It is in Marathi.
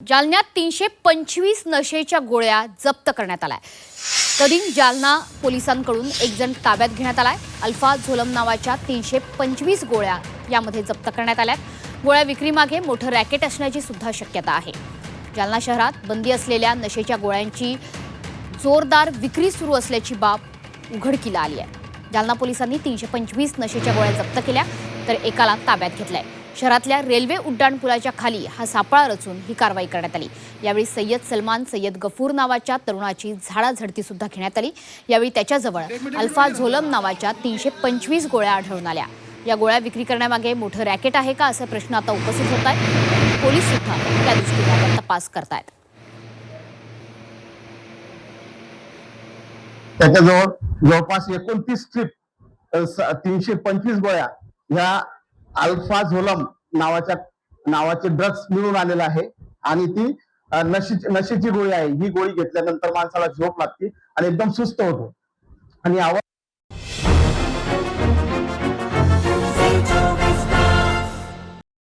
जालन्यात 325 नशेच्या गोळ्या जप्त करण्यात आल्या। कदीम जालना पोलिसांकडून एक जण ताब्यात घेण्यात आलाय। अल्फा झोलम नावाच्या 325 गोळ्या यामध्ये जप्त करण्यात आल्या। गोळ्या विक्रीमागे मोठं रॅकेट असण्याची सुद्धा शक्यता आहे। जालना शहरात बंदी असलेल्या नशेच्या गोळ्यांची जोरदार विक्री सुरू असल्याची बाब उघडकीला आली आहे। जालना पोलिसांनी 325 नशेच्या गोळ्या जप्त केल्या तर एकाला ताब्यात घेतलाय। शहरातल्या रेल्वे उड्डाणपुलाच्या खाली हा सापळा रचून ही कारवाई करण्यात आली। यावेळी सय्यद सलमान सय्यद गफूर नावाच्या तरुणाची झाडाझडती सुद्धा घेण्यात आली। यावेळी त्याच्याजवळ अल्फा झोलम नावाच्या 325 गोळ्या आढळून आल्या। या गोळ्या विक्री करण्यामागे मोठं रॅकेट आहे का असा प्रश्न आता उपस्थित होत आहे। पोलीस सुद्धा त्या दृष्टीने तपास करतायत। त्याच्याजवळ जवळपास 29 स्ट्रिप 325 गोळ्या ह्या अल्फा झोलम नावाचे ड्रग्स मिळून आलेला आहे आणि ती नशेची गोळी आहे। ही गोळी घेतल्यानंतर माणसाला झोप लागते आणि एकदम सुस्त होतो आणि